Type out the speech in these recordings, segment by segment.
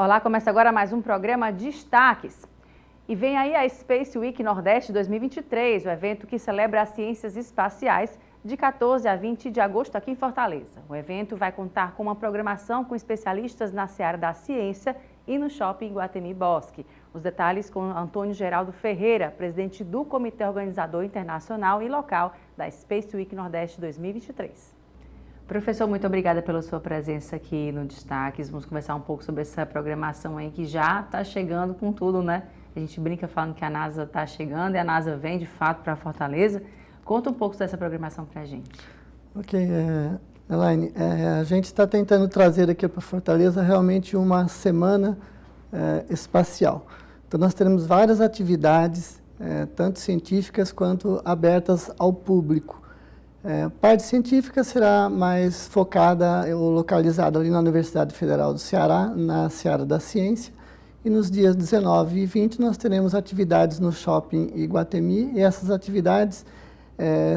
Olá, começa agora mais um programa Destaques. E vem aí a Space Week Nordeste 2023, o evento que celebra as ciências espaciais de 14 a 20 de agosto aqui em Fortaleza. O evento vai contar com uma programação com especialistas na seara da ciência e no Shopping Iguatemi Bosque. Os detalhes com Antônio Geraldo Ferreira, presidente do Comitê Organizador Internacional e Local da Space Week Nordeste 2023. Professor, muito obrigada pela sua presença aqui no Destaques. Vamos conversar um pouco sobre essa programação aí que já está chegando com tudo, né? A gente brinca falando que a NASA está chegando e a NASA vem de fato para Fortaleza. Conta um pouco dessa programação para a gente. Ok, Elaine, a gente está tentando trazer aqui para Fortaleza realmente uma semana espacial. Então nós teremos várias atividades, tanto científicas quanto abertas ao público. A parte científica será mais focada ou localizada ali na Universidade Federal do Ceará, na Seara da Ciência. E nos dias 19 e 20 nós teremos atividades no Shopping Iguatemi e essas atividades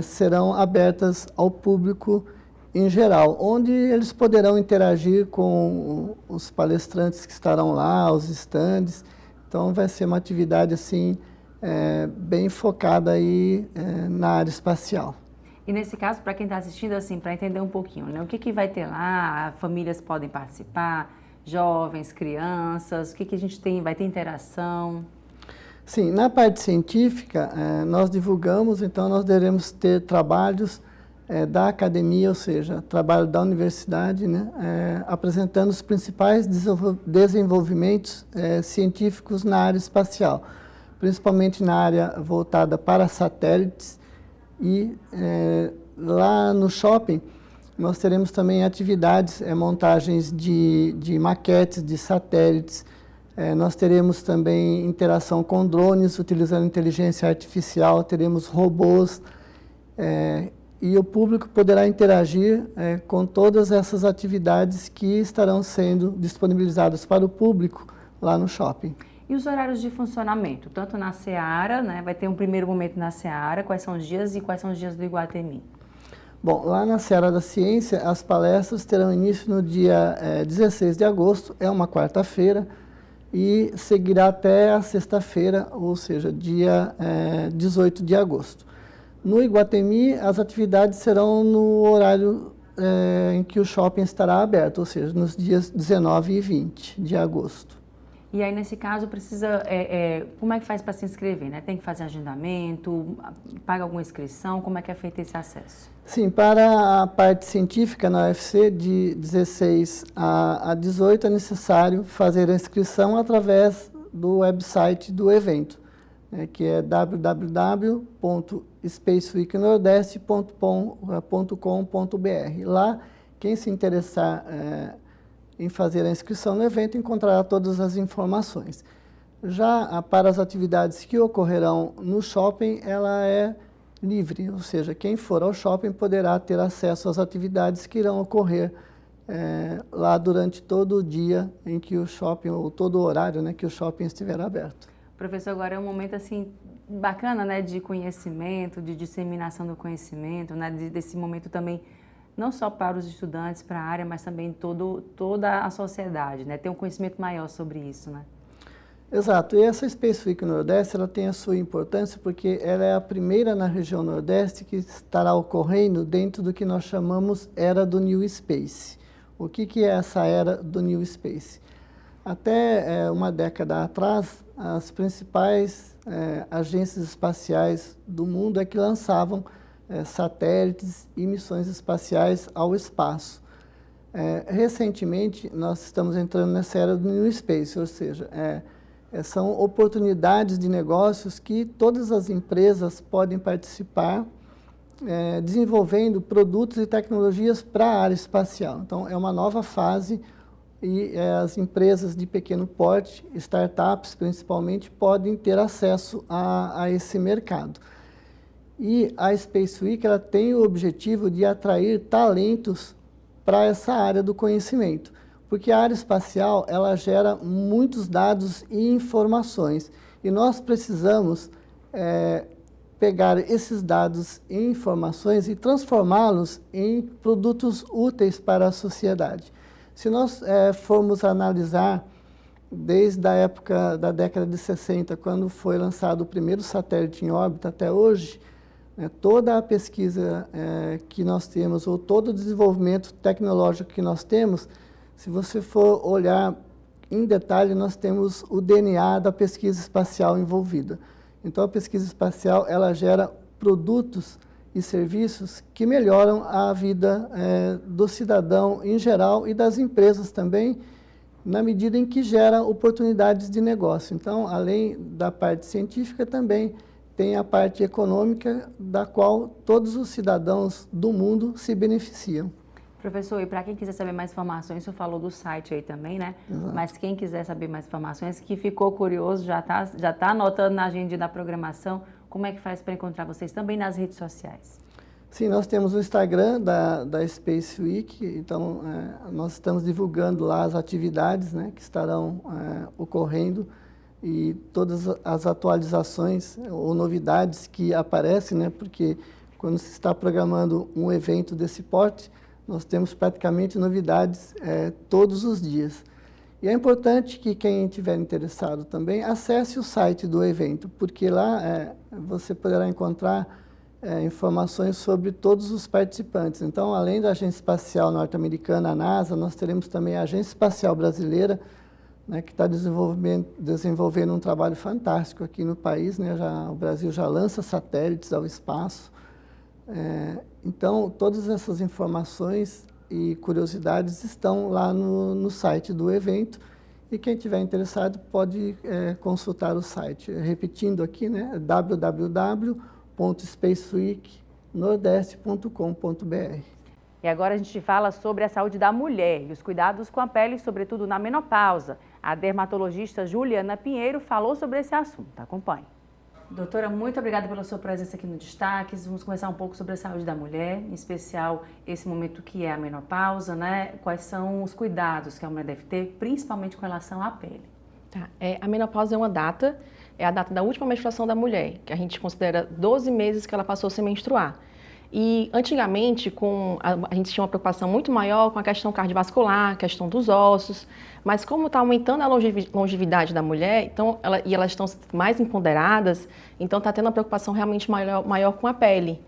serão abertas ao público em geral, onde eles poderão interagir com os palestrantes que estarão lá, os estandes. Então vai ser uma atividade assim bem focada aí na área espacial. E nesse caso, para quem está assistindo, assim, para entender um pouquinho, né? O que vai ter lá? Famílias podem participar, jovens, crianças, o que a gente tem? Vai ter interação? Sim, na parte científica, nós divulgamos, então nós devemos ter trabalhos da academia, ou seja, trabalho da universidade, né? Apresentando os principais desenvolvimentos científicos na área espacial, principalmente na área voltada para satélites. E lá no shopping nós teremos também atividades, montagens de maquetes de satélites, nós teremos também interação com drones utilizando inteligência artificial, teremos robôs e o público poderá interagir com todas essas atividades que estarão sendo disponibilizadas para o público lá no shopping. E os horários de funcionamento, tanto na Seara, né? Vai ter um primeiro momento na Seara, quais são os dias e quais são os dias do Iguatemi? Bom, lá na Seara da Ciência, as palestras terão início no dia 16 de agosto, é uma quarta-feira, e seguirá até a sexta-feira, ou seja, dia 18 de agosto. No Iguatemi, as atividades serão no horário em que o shopping estará aberto, ou seja, nos dias 19 e 20 de agosto. E aí, nesse caso, precisa, como é que faz para se inscrever, né? Tem que fazer agendamento, paga alguma inscrição, como é que é feito esse acesso? Sim, para a parte científica na UFC, de 16 a 18, é necessário fazer a inscrição através do website do evento, que é www.spaceweeknordeste.com.br. Lá, quem se interessar em fazer a inscrição no evento encontrará todas as informações. Já para as atividades que ocorrerão no shopping, ela é livre, ou seja, quem for ao shopping poderá ter acesso às atividades que irão ocorrer lá durante todo o dia em que o shopping, ou todo o horário, né, que o shopping estiver aberto. Professor, agora é um momento assim bacana, né, de conhecimento, de disseminação do conhecimento, né, desse momento também não só para os estudantes, para a área, mas também toda a sociedade, né? Ter um conhecimento maior sobre isso, né? Exato. E essa Space Week Nordeste, ela tem a sua importância porque ela é a primeira na região Nordeste que estará ocorrendo dentro do que nós chamamos Era do New Space. O que é essa Era do New Space? Até uma década atrás, as principais agências espaciais do mundo é que lançavam satélites e missões espaciais ao espaço. Recentemente, nós estamos entrando nessa era do New Space, ou seja, são oportunidades de negócios que todas as empresas podem participar, desenvolvendo produtos e tecnologias para a área espacial. Então, é uma nova fase e as empresas de pequeno porte, startups principalmente, podem ter acesso a esse mercado. E a Space Week ela tem o objetivo de atrair talentos para essa área do conhecimento, porque a área espacial ela gera muitos dados e informações, e nós precisamos pegar esses dados e informações e transformá-los em produtos úteis para a sociedade. Se nós formos analisar desde a época da década de 60, quando foi lançado o primeiro satélite em órbita até hoje, toda a pesquisa que nós temos, ou todo o desenvolvimento tecnológico que nós temos, se você for olhar em detalhe, nós temos o DNA da pesquisa espacial envolvida. Então, a pesquisa espacial, ela gera produtos e serviços que melhoram a vida do cidadão em geral e das empresas também, na medida em que gera oportunidades de negócio. Então, além da parte científica, também tem a parte econômica, da qual todos os cidadãos do mundo se beneficiam. Professor, e para quem quiser saber mais informações, o senhor falou do site aí também, né? Exato. Mas quem quiser saber mais informações, que ficou curioso, já tá anotando na agenda da programação, como é que faz para encontrar vocês também nas redes sociais? Sim, nós temos o Instagram da Space Week, então nós estamos divulgando lá as atividades, né, que estarão ocorrendo e todas as atualizações ou novidades que aparecem, né, porque quando se está programando um evento desse porte, nós temos praticamente novidades todos os dias. E é importante que quem estiver interessado também acesse o site do evento, porque lá você poderá encontrar informações sobre todos os participantes. Então, além da Agência Espacial Norte-Americana, a NASA, nós teremos também a Agência Espacial Brasileira, né, que está desenvolvendo um trabalho fantástico aqui no país, né? O Brasil já lança satélites ao espaço. Então, todas essas informações e curiosidades estão lá no site do evento, e quem estiver interessado pode consultar o site. Repetindo aqui, né, www.spaceweeknordeste.com.br. E agora a gente fala sobre a saúde da mulher e os cuidados com a pele, sobretudo na menopausa. A dermatologista Juliana Pinheiro falou sobre esse assunto. Acompanhe. Doutora, muito obrigada pela sua presença aqui no Destaques. Vamos conversar um pouco sobre a saúde da mulher, em especial esse momento que é a menopausa, né? Quais são os cuidados que a mulher deve ter, principalmente com relação à pele? Tá. A menopausa é a data da última menstruação da mulher, que a gente considera 12 meses que ela passou sem menstruar. E antigamente a gente tinha uma preocupação muito maior com a questão cardiovascular, a questão dos ossos, mas como está aumentando a longevidade da mulher, então elas estão mais empoderadas, então está tendo uma preocupação realmente maior com a pele.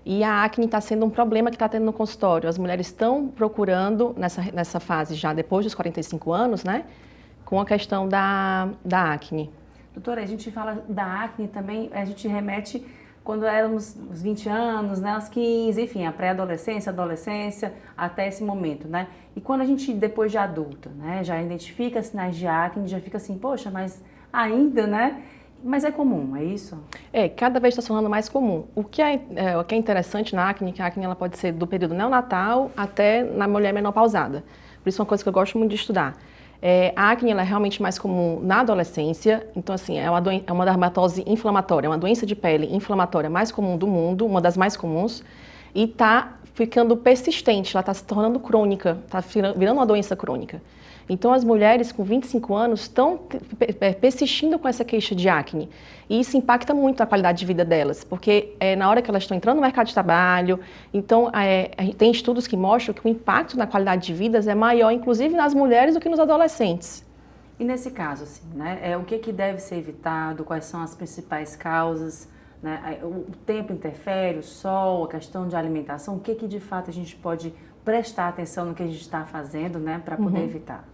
E a acne está sendo um problema que está tendo no consultório. As mulheres estão procurando, nessa fase já depois dos 45 anos, né, com a questão da acne. Doutora, a gente fala da acne também, a gente remete quando éramos os 20 anos, né, os 15, enfim, a pré-adolescência, adolescência, até esse momento, né? E quando a gente, depois de adulta, né, já identifica sinais de acne, já fica assim, poxa, mas ainda, né? Mas é comum, é isso? Cada vez está se tornando mais comum. O que é interessante na acne, que a acne ela pode ser do período neonatal até na mulher menopausada. Por isso é uma coisa que eu gosto muito de estudar. A acne ela é realmente mais comum na adolescência, então assim, é uma dermatose inflamatória, é uma doença de pele inflamatória mais comum do mundo, uma das mais comuns, e está ficando persistente, ela está se tornando crônica, está virando uma doença crônica. Então as mulheres com 25 anos estão persistindo com essa queixa de acne, e isso impacta muito a qualidade de vida delas, porque na hora que elas estão entrando no mercado de trabalho, então tem estudos que mostram que o impacto na qualidade de vida é maior, inclusive nas mulheres, do que nos adolescentes. E nesse caso, assim, né, o que deve ser evitado, quais são as principais causas, né, o tempo interfere, o sol, a questão de alimentação, o que de fato a gente pode prestar atenção no que a gente está fazendo, né, para poder evitar?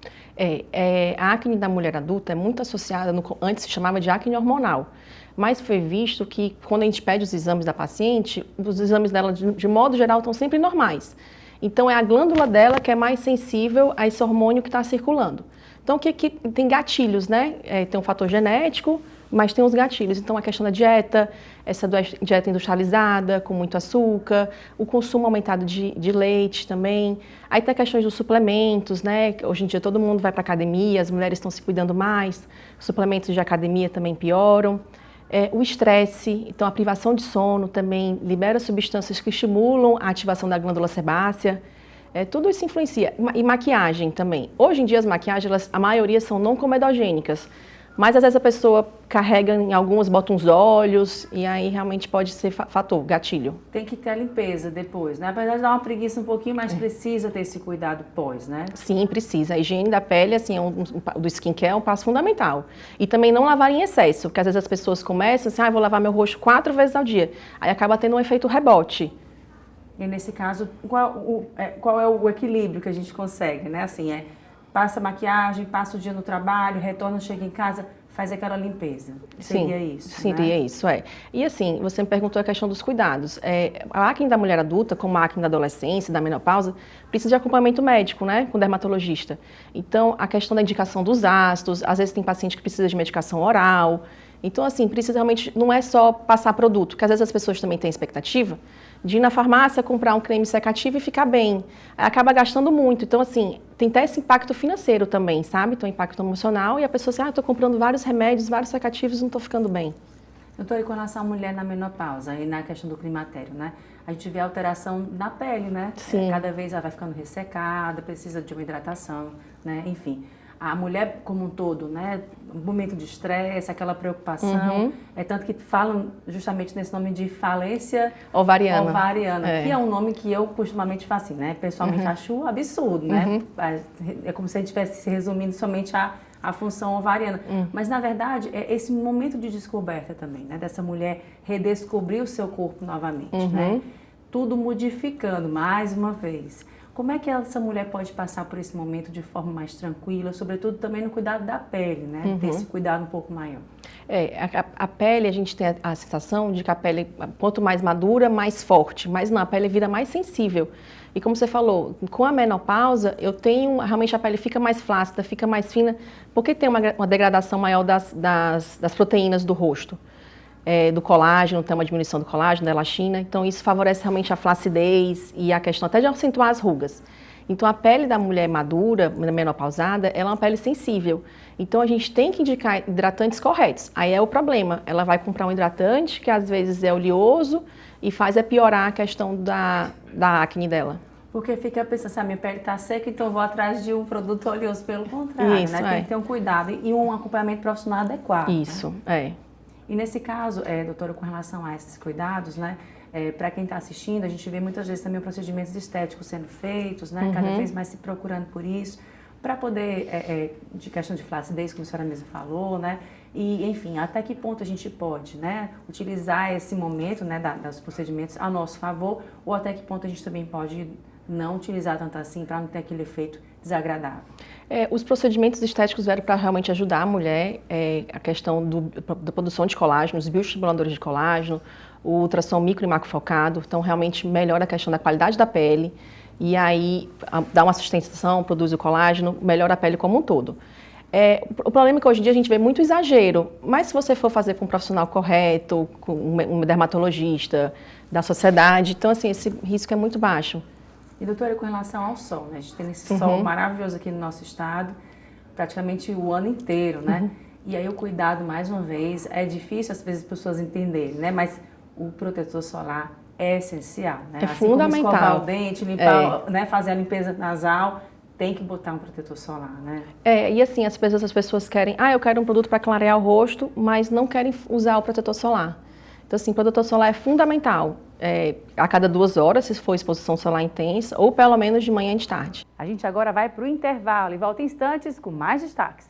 A acne da mulher adulta é muito associada, antes se chamava de acne hormonal, mas foi visto que quando a gente pede os exames da paciente, os exames dela, de modo geral, estão sempre normais. Então, é a glândula dela que é mais sensível a esse hormônio que está circulando. Então, tem gatilhos, né? Tem um fator genético, mas tem os gatilhos. Então, a questão da dieta, essa dieta industrializada, com muito açúcar, o consumo aumentado de leite também. Aí tem questões dos suplementos, né? Hoje em dia todo mundo vai para academia, as mulheres estão se cuidando mais, os suplementos de academia também pioram. O estresse, então a privação de sono também libera substâncias que estimulam a ativação da glândula sebácea. Tudo isso influencia. E maquiagem também. Hoje em dia as maquiagens, a maioria são não comedogênicas. Mas às vezes a pessoa carrega em algumas, bota uns olhos e aí realmente pode ser fator, gatilho. Tem que ter a limpeza depois, né? Apesar de dar uma preguiça um pouquinho, mas precisa ter esse cuidado pós, né? Sim, precisa. A higiene da pele, assim, do skincare é um passo fundamental. E também não lavar em excesso, porque às vezes as pessoas começam assim, vou lavar meu rosto 4 vezes ao dia. Aí acaba tendo um efeito rebote. E nesse caso, qual é o equilíbrio que a gente consegue, né? Assim, passa maquiagem, passa o dia no trabalho, retorna, chega em casa, faz aquela limpeza. Seria isso, seria isso, E assim, você me perguntou a questão dos cuidados. A acne da mulher adulta, como a acne da adolescência, da menopausa, precisa de acompanhamento médico, né, com dermatologista. Então, a questão da indicação dos ácidos, às vezes tem paciente que precisa de medicação oral. Então, assim, precisa realmente, não é só passar produto, porque às vezes as pessoas também têm expectativa de ir na farmácia, comprar um creme secativo e ficar bem. Acaba gastando muito. Então, assim, tem até esse impacto financeiro também, sabe? Então, impacto emocional e a pessoa assim, estou comprando vários remédios, vários secativos e não estou ficando bem. Doutora, e com relação à mulher na menopausa e na questão do climatério, né? A gente vê alteração na pele, né? Sim. Cada vez ela vai ficando ressecada, precisa de uma hidratação, né? Enfim. A mulher como um todo, né, um momento de estresse, aquela preocupação, tanto que falam justamente nesse nome de falência ovariana, que é um nome que eu costumamente faço assim, né, pessoalmente acho absurdo, né, é como se a gente estivesse se resumindo somente a função ovariana, mas na verdade é esse momento de descoberta também, né, dessa mulher redescobrir o seu corpo novamente, né, tudo modificando mais uma vez. Como é que essa mulher pode passar por esse momento de forma mais tranquila, sobretudo também no cuidado da pele, né? Ter esse cuidado um pouco maior. A pele, a gente tem a sensação de que a pele, quanto mais madura, mais forte, mas não, a pele vira mais sensível. E como você falou, com a menopausa, realmente a pele fica mais flácida, fica mais fina, porque tem uma degradação maior das proteínas do rosto. Do colágeno, tem uma diminuição do colágeno, da elastina, então isso favorece realmente a flacidez e a questão até de acentuar as rugas. Então a pele da mulher madura, menopausada, ela é uma pele sensível. Então a gente tem que indicar hidratantes corretos. Aí é o problema, ela vai comprar um hidratante que às vezes é oleoso e faz piorar a questão da acne dela. Porque fica pensando assim, minha pele está seca, então eu vou atrás de um produto oleoso, pelo contrário, isso, né? Tem que ter um cuidado e um acompanhamento profissional adequado. Isso, né? E nesse caso, doutora, com relação a esses cuidados, né, para quem está assistindo, a gente vê muitas vezes também procedimentos estéticos sendo feitos, né, cada vez mais se procurando por isso, para poder, de questão de flacidez, como a senhora mesmo falou, né, e enfim, até que ponto a gente pode, né, utilizar esse momento, né, dos procedimentos a nosso favor, ou até que ponto a gente também pode não utilizar tanto assim para não ter aquele efeito desagradável. Os procedimentos estéticos vieram para realmente ajudar a mulher, a questão da produção de colágeno, os bioestimuladores de colágeno, o ultrassom micro e macrofocado, então realmente melhora a questão da qualidade da pele e aí dá uma sustentação, produz o colágeno, melhora a pele como um todo. O problema é que hoje em dia a gente vê muito exagero, mas se você for fazer com um profissional correto, com um dermatologista da sociedade, então assim, esse risco é muito baixo. E doutora, com relação ao sol, né? A gente tem esse sol maravilhoso aqui no nosso estado, praticamente o ano inteiro, né? E aí o cuidado, mais uma vez, é difícil às vezes as pessoas entenderem, né? Mas o protetor solar é essencial, né? É assim fundamental. Como escovar o dente, limpar, né? Fazer a limpeza nasal, tem que botar um protetor solar, né? E assim, as pessoas querem, eu quero um produto para clarear o rosto, mas não querem usar o protetor solar. Então assim, o protetor solar é fundamental. A cada 2 horas, se for exposição solar intensa, ou pelo menos de manhã e de tarde. A gente agora vai para o intervalo e volta em instantes com mais destaques.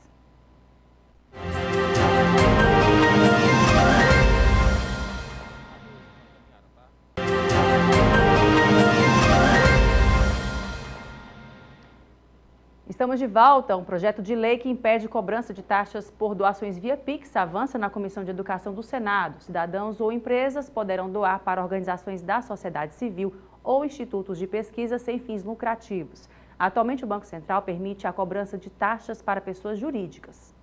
Estamos de volta. Um projeto de lei que impede cobrança de taxas por doações via Pix avança na Comissão de Educação do Senado. Cidadãos ou empresas poderão doar para organizações da sociedade civil ou institutos de pesquisa sem fins lucrativos. Atualmente, o Banco Central permite a cobrança de taxas para pessoas jurídicas.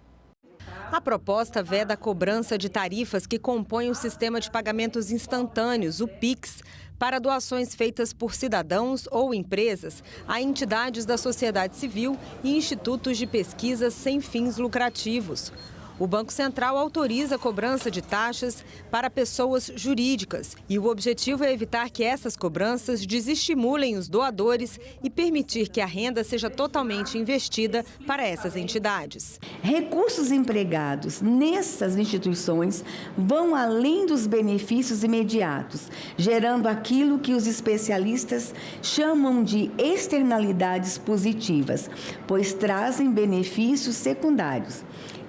A proposta veda a cobrança de tarifas que compõem o sistema de pagamentos instantâneos, o Pix, para doações feitas por cidadãos ou empresas a entidades da sociedade civil e institutos de pesquisa sem fins lucrativos. O Banco Central autoriza a cobrança de taxas para pessoas jurídicas e o objetivo é evitar que essas cobranças desestimulem os doadores e permitir que a renda seja totalmente investida para essas entidades. Recursos empregados nessas instituições vão além dos benefícios imediatos, gerando aquilo que os especialistas chamam de externalidades positivas, pois trazem benefícios secundários.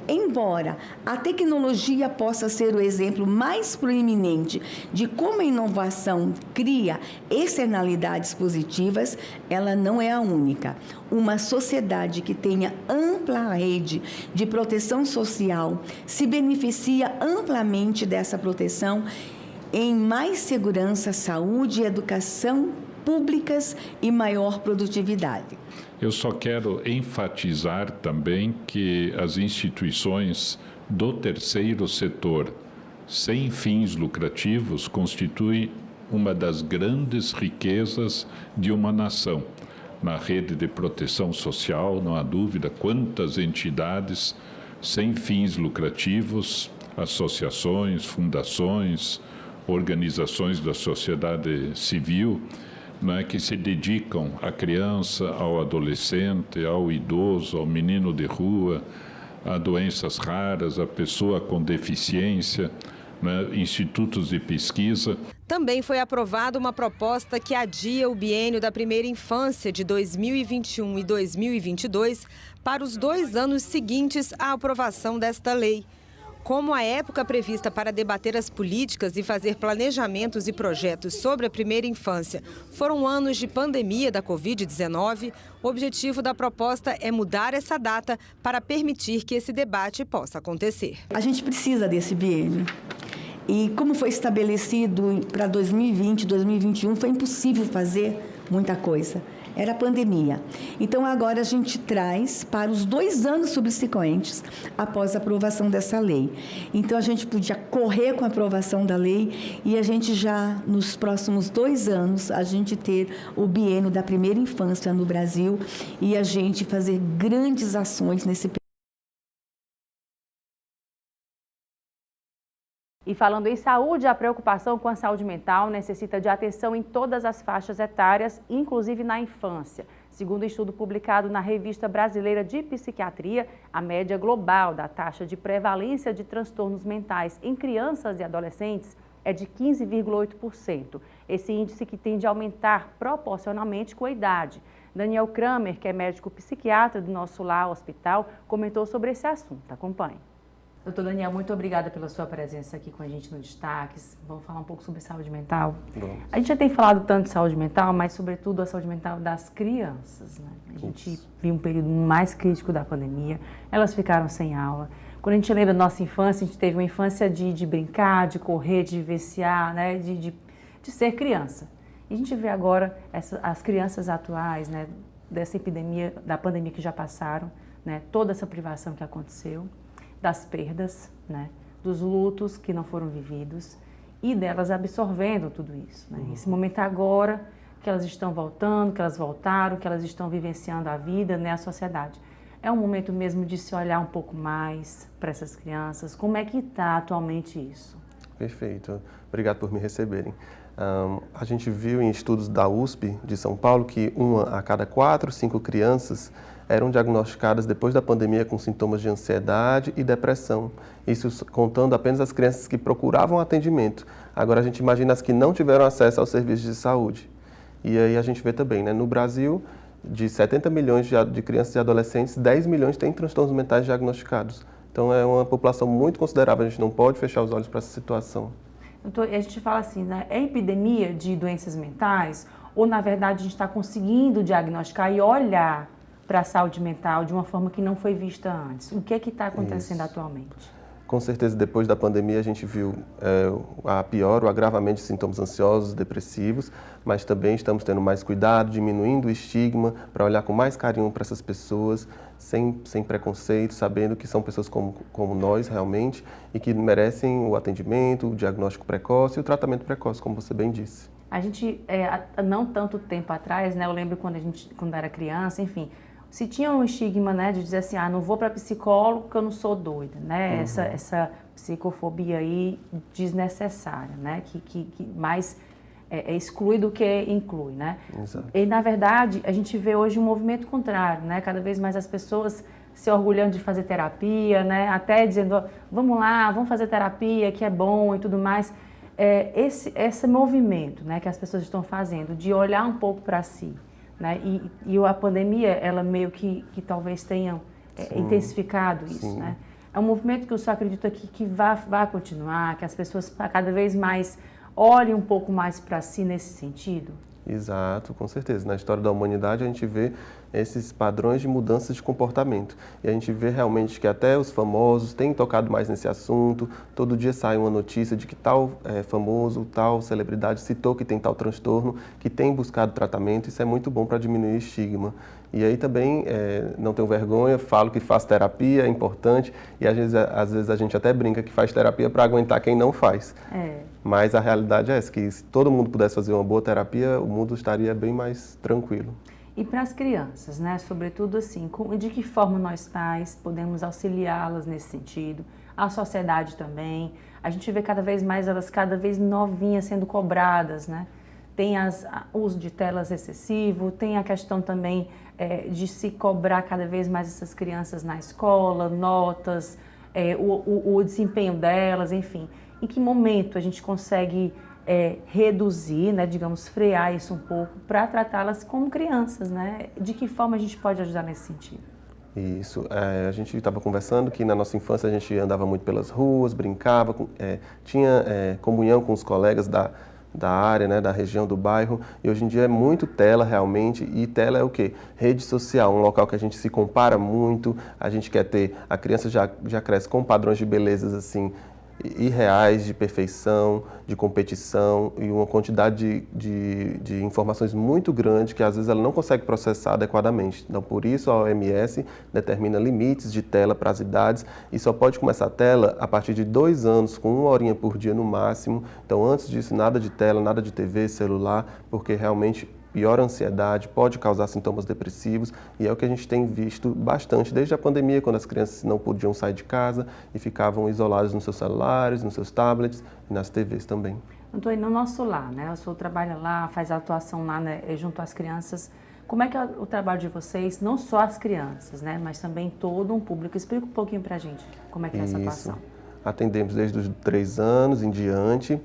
Embora a tecnologia possa ser o exemplo mais proeminente de como a inovação cria externalidades positivas, ela não é a única. Uma sociedade que tenha ampla rede de proteção social se beneficia amplamente dessa proteção em mais segurança, saúde e educação públicas e maior produtividade. Eu só quero enfatizar também que as instituições do terceiro setor, sem fins lucrativos, constituem uma das grandes riquezas de uma nação. Na rede de proteção social, não há dúvida quantas entidades sem fins lucrativos, associações, fundações, organizações da sociedade civil, que se dedicam à criança, ao adolescente, ao idoso, ao menino de rua, a doenças raras, a pessoa com deficiência, institutos de pesquisa. Também foi aprovada uma proposta que adia o biênio da primeira infância de 2021 e 2022 para os 2 anos seguintes à aprovação desta lei. Como a época prevista para debater as políticas e fazer planejamentos e projetos sobre a primeira infância foram anos de pandemia da Covid-19, o objetivo da proposta é mudar essa data para permitir que esse debate possa acontecer. A gente precisa desse biênio. E como foi estabelecido para 2020, 2021, foi impossível fazer muita coisa. Era a pandemia. Então, agora a gente traz para os 2 anos subsequentes, após a aprovação dessa lei. Então, a gente podia correr com a aprovação da lei e a gente já, nos próximos 2 anos, a gente ter o biênio da primeira infância no Brasil e a gente fazer grandes ações nesse período. E falando em saúde, a preocupação com a saúde mental necessita de atenção em todas as faixas etárias, inclusive na infância. Segundo um estudo publicado na Revista Brasileira de Psiquiatria, a média global da taxa de prevalência de transtornos mentais em crianças e adolescentes é de 15,8%. Esse índice que tende a aumentar proporcionalmente com a idade. Daniel Kramer, que é médico psiquiatra do Nosso Lar Hospital, comentou sobre esse assunto. Acompanhe. Doutor Daniel, muito obrigada pela sua presença aqui com a gente no Destaques. Vamos falar um pouco sobre saúde mental? Bom. A gente já tem falado tanto de saúde mental, mas sobretudo a saúde mental das crianças, né? A gente viu um período mais crítico da pandemia, elas ficaram sem aula. Quando a gente lembra da nossa infância, a gente teve uma infância de brincar, de correr, de vivenciar, né? de ser criança. E a gente vê agora as crianças atuais, né? Dessa epidemia, da pandemia que já passaram, né? Toda essa privação que aconteceu, das perdas, né, dos lutos que não foram vividos e delas absorvendo tudo isso. Né? Esse momento agora que elas estão voltando, que elas voltaram, que elas estão vivenciando a vida, né, a sociedade. É um momento mesmo de se olhar um pouco mais para essas crianças. Como é que está atualmente isso? Perfeito. Obrigado por me receberem. A gente viu em estudos da USP de São Paulo que 1 a cada 4, 5 crianças eram diagnosticadas depois da pandemia com sintomas de ansiedade e depressão. Isso contando apenas as crianças que procuravam atendimento. Agora a gente imagina as que não tiveram acesso aos serviços de saúde. E aí a gente vê também, né, no Brasil, de 70 milhões de crianças e adolescentes, 10 milhões têm transtornos mentais diagnosticados. Então é uma população muito considerável, a gente não pode fechar os olhos para essa situação. Doutor, a gente fala assim, né, é epidemia de doenças mentais ou na verdade a gente está conseguindo diagnosticar e olhar para a saúde mental de uma forma que não foi vista antes? O que é que está acontecendo atualmente? Com certeza, depois da pandemia, a gente viu o agravamento de sintomas ansiosos, depressivos, mas também estamos tendo mais cuidado, diminuindo o estigma, para olhar com mais carinho para essas pessoas, sem preconceito, sabendo que são pessoas como nós, realmente, e que merecem o atendimento, o diagnóstico precoce e o tratamento precoce, como você bem disse. A gente, não tanto tempo atrás, né, eu lembro quando era criança, enfim, se tinha um estigma, né, de dizer assim, não vou para psicólogo porque eu não sou doida, né? Essa psicofobia aí desnecessária, né? Que mais exclui do que inclui, né? Exato. E, na verdade, a gente vê hoje um movimento contrário, né? Cada vez mais as pessoas se orgulhando de fazer terapia, né? Até dizendo, vamos lá, vamos fazer terapia, que é bom e tudo mais. Esse movimento, né, que as pessoas estão fazendo, de olhar um pouco para si, né? E a pandemia, ela meio que talvez tenha intensificado isso, né? É um movimento que eu só acredito que vai continuar, que as pessoas cada vez mais olhem um pouco mais para si nesse sentido. Exato, com certeza. Na história da humanidade a gente vê esses padrões de mudança de comportamento. E a gente vê realmente que até os famosos têm tocado mais nesse assunto. Todo dia sai uma notícia de que tal famoso, tal celebridade citou que tem tal transtorno, que tem buscado tratamento. Isso é muito bom para diminuir o estigma. E aí também, não tenho vergonha, falo que faço terapia, é importante. E às vezes a gente até brinca que faz terapia para aguentar quem não faz. Mas a realidade é essa, que se todo mundo pudesse fazer uma boa terapia, o mundo estaria bem mais tranquilo. E para as crianças, né? Sobretudo assim, de que forma nós pais podemos auxiliá-las nesse sentido? A sociedade também. A gente vê cada vez mais elas cada vez novinhas sendo cobradas, né? Tem o uso de telas excessivo, tem a questão também de se cobrar cada vez mais essas crianças na escola, notas, o desempenho delas, enfim. Em que momento a gente consegue reduzir, né, digamos, frear isso um pouco para tratá-las como crianças, né? De que forma a gente pode ajudar nesse sentido? Isso, a gente estava conversando que na nossa infância a gente andava muito pelas ruas, brincava, tinha comunhão com os colegas da área, né, da região, do bairro, e hoje em dia é muito tela realmente, e tela é o quê? Rede social, um local que a gente se compara muito, a gente quer ter, a criança já cresce com padrões de belezas assim, irreais, de perfeição, de competição e uma quantidade de informações muito grande que às vezes ela não consegue processar adequadamente. Então, por isso a OMS determina limites de tela para as idades e só pode começar a tela a partir de 2 anos, com 1 horinha por dia no máximo. Então, antes disso, nada de tela, nada de TV, celular, porque realmente piora a ansiedade, pode causar sintomas depressivos e é o que a gente tem visto bastante desde a pandemia, quando as crianças não podiam sair de casa e ficavam isoladas nos seus celulares, nos seus tablets e nas TVs também. Antônio, no nosso lar, né? O senhor trabalha lá, faz a atuação lá, né, junto às crianças. Como é que é o trabalho de vocês, não só as crianças, né, mas também todo um público? Explica um pouquinho pra gente como é que é essa atuação. Atendemos desde os 3 anos em diante,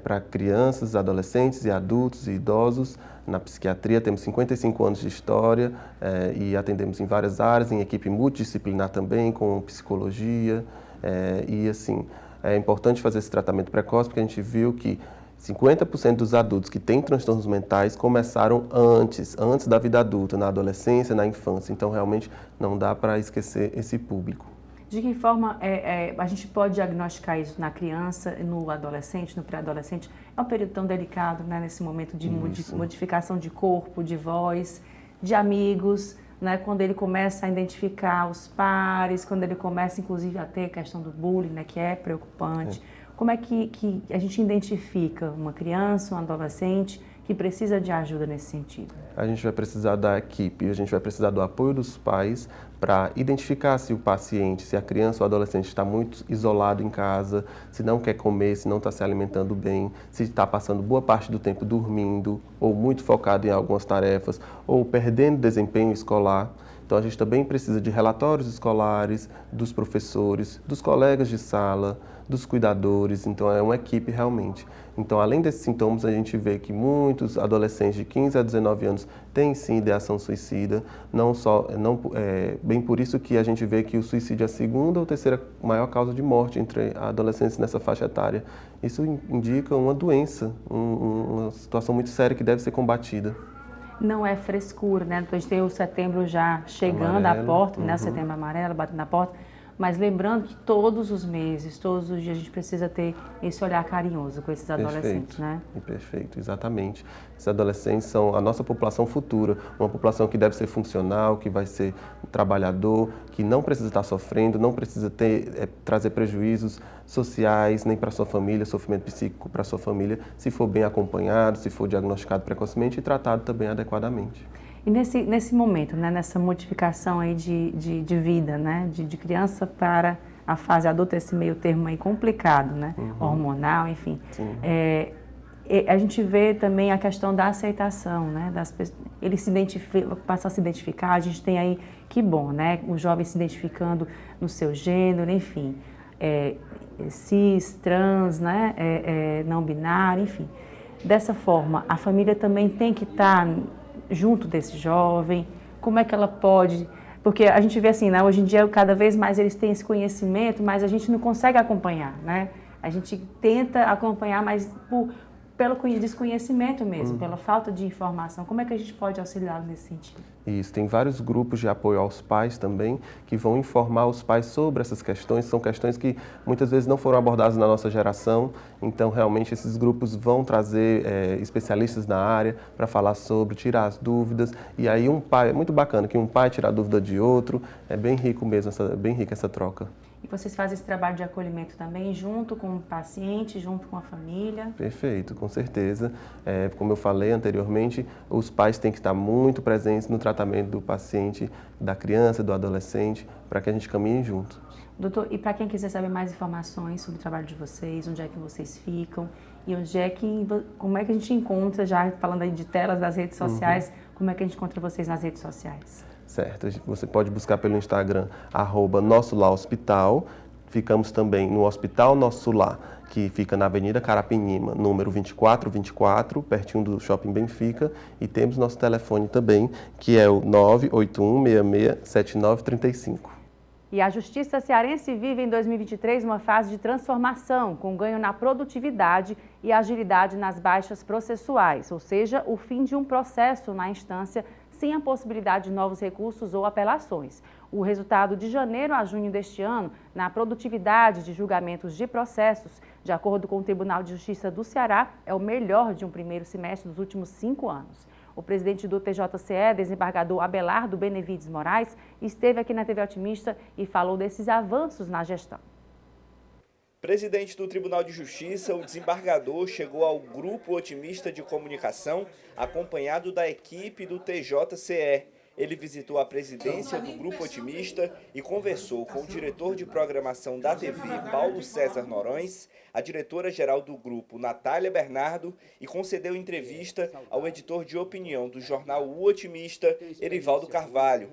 para crianças, adolescentes e adultos e idosos. Na psiquiatria temos 55 anos de história e atendemos em várias áreas, em equipe multidisciplinar também, com psicologia. E assim, é importante fazer esse tratamento precoce porque a gente viu que 50% dos adultos que têm transtornos mentais começaram antes da vida adulta, na adolescência, na infância. Então, realmente, não dá para esquecer esse público. De que forma a gente pode diagnosticar isso na criança, no adolescente, no pré-adolescente? É um período tão delicado, né, nesse momento de modificação de corpo, de voz, de amigos, né, quando ele começa a identificar os pares, quando ele começa, inclusive, a ter a questão do bullying, né, que é preocupante. Como é que a gente identifica uma criança, um adolescente que precisa de ajuda nesse sentido? A gente vai precisar da equipe, a gente vai precisar do apoio dos pais para identificar se o paciente, se a criança ou adolescente está muito isolado em casa, se não quer comer, se não está se alimentando bem, se está passando boa parte do tempo dormindo ou muito focado em algumas tarefas ou perdendo desempenho escolar. Então a gente também precisa de relatórios escolares, dos professores, dos colegas de sala, dos cuidadores, então é uma equipe realmente. Então, além desses sintomas, a gente vê que muitos adolescentes de 15 a 19 anos têm sim ideação suicida, bem por isso que a gente vê que o suicídio é a 2ª ou 3ª maior causa de morte entre adolescentes nessa faixa etária. Isso indica uma doença, uma situação muito séria que deve ser combatida. Não é frescura, né? Então, a gente tem o setembro já chegando à porta, né? O setembro amarelo batendo na porta. Mas lembrando que todos os meses, todos os dias, a gente precisa ter esse olhar carinhoso com esses adolescentes, né? Perfeito, exatamente. Esses adolescentes são a nossa população futura, uma população que deve ser funcional, que vai ser trabalhador, que não precisa estar sofrendo, não precisa trazer prejuízos sociais, nem para sua família, sofrimento psíquico para sua família, se for bem acompanhado, se for diagnosticado precocemente e tratado também adequadamente. E nesse momento, né, nessa modificação aí de vida, né, de criança para a fase adulta, esse meio termo aí complicado, né, hormonal, enfim, a gente vê também a questão da aceitação, né, ele passa a se identificar, a gente tem aí, que bom, né, o jovem se identificando no seu gênero, enfim, cis, trans, né, não binário, enfim. Dessa forma, a família também tem que estar junto desse jovem, como é que ela pode... Porque a gente vê assim, né, hoje em dia, cada vez mais eles têm esse conhecimento, mas a gente não consegue acompanhar, né? A gente tenta acompanhar, mas pelo desconhecimento mesmo, pela falta de informação. Como é que a gente pode auxiliá-lo nesse sentido? Isso, tem vários grupos de apoio aos pais também, que vão informar os pais sobre essas questões. São questões que muitas vezes não foram abordadas na nossa geração, então realmente esses grupos vão trazer especialistas na área para falar sobre, tirar as dúvidas. E aí é muito bacana que um pai tira a dúvida de outro, é bem rico mesmo, bem rica essa troca. E vocês fazem esse trabalho de acolhimento também, junto com o paciente, junto com a família? Perfeito, com certeza. Como eu falei anteriormente, os pais têm que estar muito presentes no tratamento do paciente, da criança, do adolescente, para que a gente caminhe junto. Doutor, e para quem quiser saber mais informações sobre o trabalho de vocês, onde é que vocês ficam e como é que a gente encontra, já falando aí de telas das redes sociais, como é que a gente encontra vocês nas redes sociais? Certo, você pode buscar pelo Instagram, @NossoLarHospital. Ficamos também no Hospital Nosso Lar, que fica na Avenida Carapinima, número 2424, pertinho do Shopping Benfica. E temos nosso telefone também, que é o 981667935. E a Justiça Cearense vive em 2023 uma fase de transformação, com ganho na produtividade e agilidade nas baixas processuais, ou seja, o fim de um processo na instância sem a possibilidade de novos recursos ou apelações. O resultado de janeiro a junho deste ano, na produtividade de julgamentos de processos, de acordo com o Tribunal de Justiça do Ceará, é o melhor de um primeiro semestre dos últimos 5 anos. O presidente do TJCE, desembargador Abelardo Benevides Moraes, esteve aqui na TV Otimista e falou desses avanços na gestão. Presidente do Tribunal de Justiça, o desembargador chegou ao Grupo Otimista de Comunicação, acompanhado da equipe do TJCE. Ele visitou a presidência do Grupo Otimista e conversou com o diretor de programação da TV, Paulo César Norões, a diretora-geral do grupo, Natália Bernardo, e concedeu entrevista ao editor de opinião do jornal O Otimista, Erivaldo Carvalho.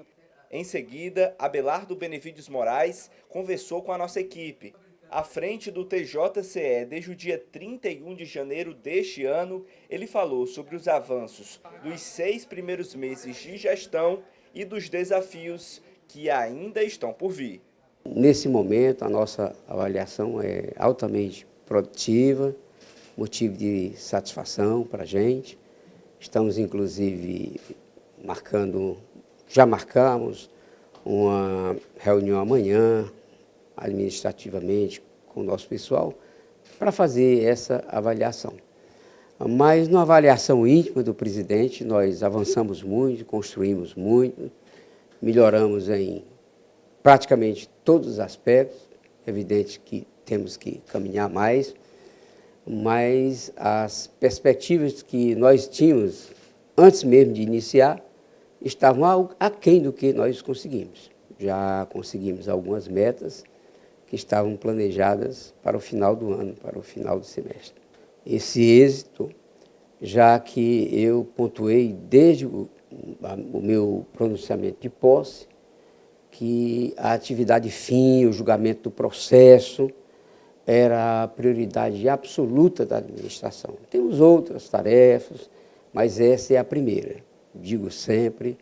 Em seguida, Abelardo Benevides Moraes conversou com a nossa equipe. À frente do TJCE desde o dia 31 de janeiro deste ano, ele falou sobre os avanços dos 6 primeiros meses de gestão e dos desafios que ainda estão por vir. Nesse momento, a nossa avaliação é altamente produtiva, motivo de satisfação para a gente. Estamos, inclusive, já marcamos uma reunião amanhã, administrativamente, com o nosso pessoal, para fazer essa avaliação. Mas, na avaliação íntima do presidente, nós avançamos muito, construímos muito, melhoramos em praticamente todos os aspectos. É evidente que temos que caminhar mais, mas as perspectivas que nós tínhamos antes mesmo de iniciar estavam aquém do que nós conseguimos. Já conseguimos algumas metas que estavam planejadas para o final do ano, para o final do semestre. Esse êxito, já que eu pontuei desde o meu pronunciamento de posse, que a atividade fim, o julgamento do processo, era a prioridade absoluta da administração. Temos outras tarefas, mas essa é a primeira. Digo sempre,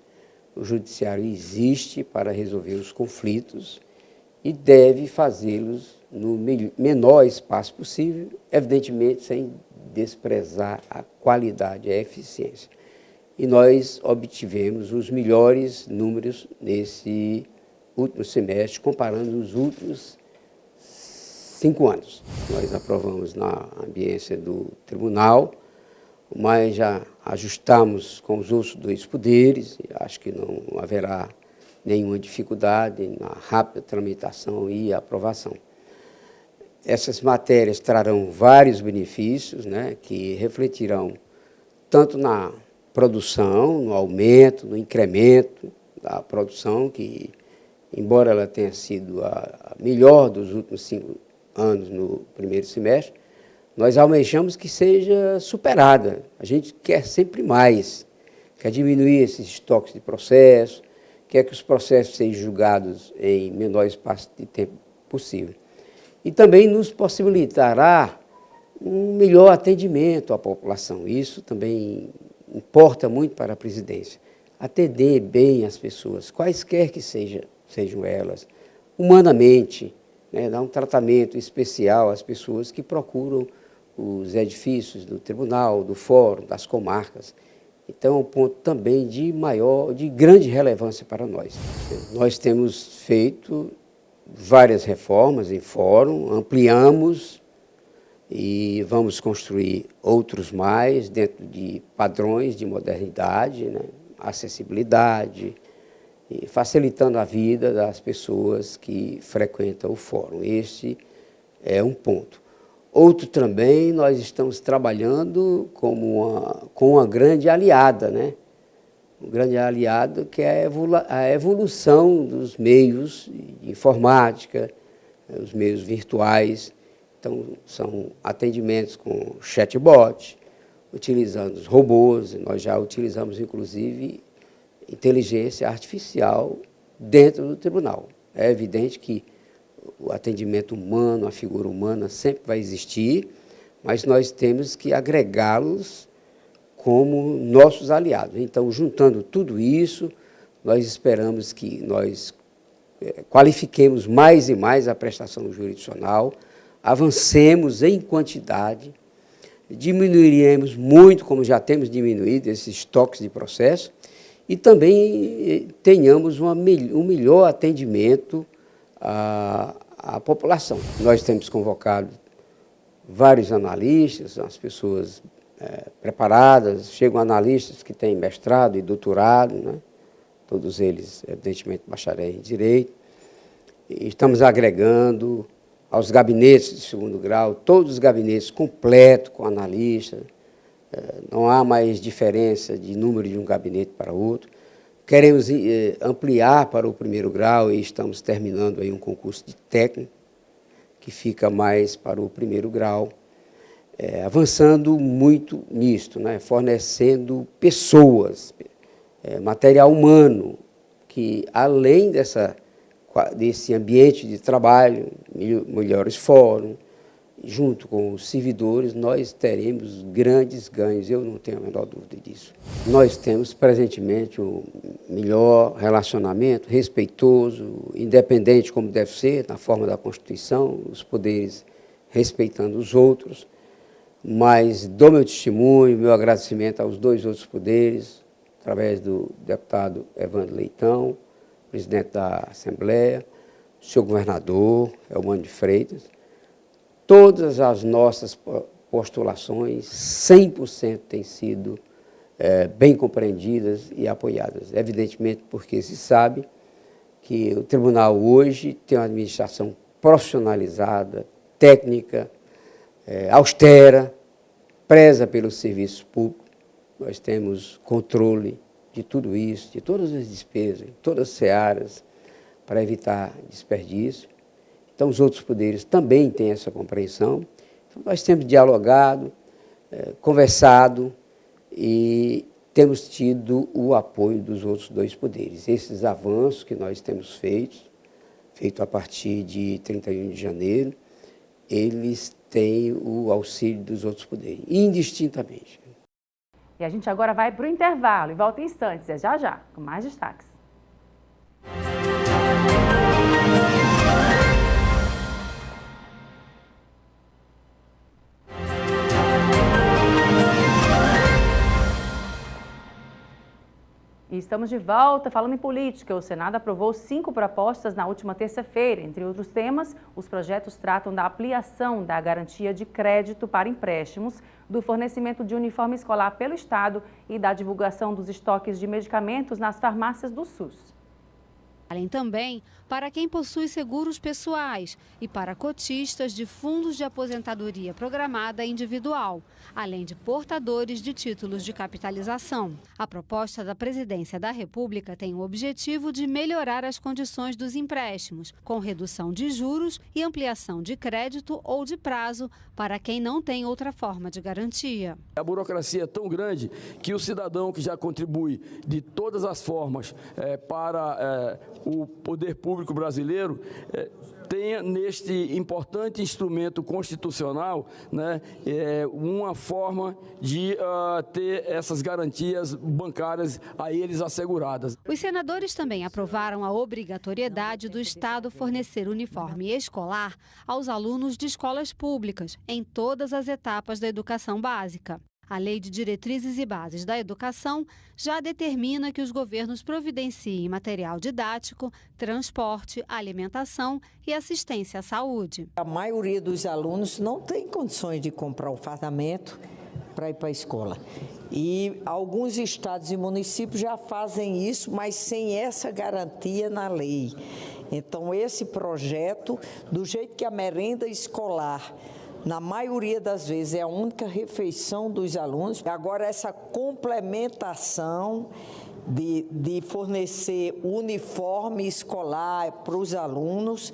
o judiciário existe para resolver os conflitos e deve fazê-los no menor espaço possível, evidentemente sem desprezar a qualidade, a eficiência. E nós obtivemos os melhores números nesse último semestre, comparando os últimos 5 anos. Nós aprovamos na ambiência do tribunal, mas já ajustamos com os outros 2 poderes, e acho que não haverá nenhuma dificuldade na rápida tramitação e aprovação. Essas matérias trarão vários benefícios, né, que refletirão tanto na produção, no aumento, no incremento da produção, que, embora ela tenha sido a melhor dos últimos 5 anos no primeiro semestre, nós almejamos que seja superada. A gente quer sempre mais, quer diminuir esses estoques de processo, quer que os processos sejam julgados em menor espaço de tempo possível. E também nos possibilitará um melhor atendimento à população. Isso também importa muito para a presidência. Atender bem as pessoas, quaisquer que sejam elas, humanamente, né, dar um tratamento especial às pessoas que procuram os edifícios do tribunal, do fórum, das comarcas. Então, é um ponto também de grande relevância para nós. Nós temos feito várias reformas em fórum, ampliamos e vamos construir outros mais dentro de padrões de modernidade, né, acessibilidade, e facilitando a vida das pessoas que frequentam o fórum. Este é um ponto. Outro também, nós estamos trabalhando com uma grande aliada, né? Um grande aliado que é a evolução dos meios de informática, os meios virtuais. Então, são atendimentos com chatbot, utilizando os robôs. Nós já utilizamos, inclusive, inteligência artificial dentro do tribunal. É evidente que o atendimento humano, a figura humana sempre vai existir, mas nós temos que agregá-los como nossos aliados. Então, juntando tudo isso, nós esperamos que nós qualifiquemos mais e mais a prestação jurisdicional, avancemos em quantidade, diminuiremos muito, como já temos diminuído, esses estoques de processo, e também tenhamos um melhor atendimento à população. Nós temos convocado vários analistas, as pessoas preparadas, chegam analistas que têm mestrado e doutorado, né? Todos eles, evidentemente, bacharéis em Direito. E estamos agregando aos gabinetes de segundo grau, todos os gabinetes completos com analistas, não há mais diferença de número de um gabinete para outro. Queremos ampliar para o primeiro grau e estamos terminando aí um concurso de técnico, que fica mais para o primeiro grau, avançando muito nisto, né? Fornecendo pessoas, material humano, que além desse ambiente de trabalho, melhores fóruns, junto com os servidores, nós teremos grandes ganhos, eu não tenho a menor dúvida disso. Nós temos presentemente um melhor relacionamento, respeitoso, independente como deve ser, na forma da Constituição, os poderes respeitando os outros, mas dou meu testemunho, meu agradecimento aos 2 outros poderes, através do deputado Evandro Leitão, presidente da Assembleia, o senhor governador, Elmano de Freitas. Todas as nossas postulações, 100% têm sido bem compreendidas e apoiadas. Evidentemente, porque se sabe que o tribunal hoje tem uma administração profissionalizada, técnica, austera, preza pelo serviço público. Nós temos controle de tudo isso, de todas as despesas, de todas as searas, para evitar desperdício. Então, os outros poderes também têm essa compreensão. Então, nós temos dialogado, conversado e temos tido o apoio dos outros 2 poderes. Esses avanços que nós temos feito a partir de 31 de janeiro, eles têm o auxílio dos outros poderes, indistintamente. E a gente agora vai para o intervalo e volta em instantes, já, com mais destaques. E estamos de volta falando em política. O Senado aprovou 5 propostas na última terça-feira. Entre outros temas, os projetos tratam da ampliação da garantia de crédito para empréstimos, do fornecimento de uniforme escolar pelo Estado e da divulgação dos estoques de medicamentos nas farmácias do SUS. Além também para quem possui seguros pessoais e para cotistas de fundos de aposentadoria programada individual, além de portadores de títulos de capitalização. A proposta da Presidência da República tem o objetivo de melhorar as condições dos empréstimos, com redução de juros e ampliação de crédito ou de prazo para quem não tem outra forma de garantia. A burocracia é tão grande que o cidadão que já contribui de todas as formas para o poder público brasileiro tenha neste importante instrumento constitucional, né, uma forma de ter essas garantias bancárias a eles asseguradas. Os senadores também aprovaram a obrigatoriedade do Estado fornecer uniforme escolar aos alunos de escolas públicas em todas as etapas da educação básica. A Lei de Diretrizes e Bases da Educação já determina que os governos providenciem material didático, transporte, alimentação e assistência à saúde. A maioria dos alunos não tem condições de comprar um fardamento para ir para a escola. E alguns estados e municípios já fazem isso, mas sem essa garantia na lei. Então, esse projeto, do jeito que a merenda escolar, na maioria das vezes, é a única refeição dos alunos. Agora, essa complementação de fornecer uniforme escolar para os alunos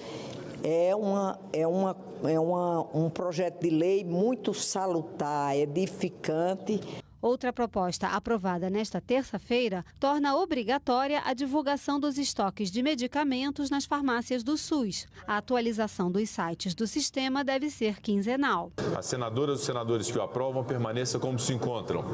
um projeto de lei muito salutar, edificante. Outra proposta aprovada nesta terça-feira torna obrigatória a divulgação dos estoques de medicamentos nas farmácias do SUS. A atualização dos sites do sistema deve ser quinzenal. As senadoras e os senadores que o aprovam permaneçam como se encontram.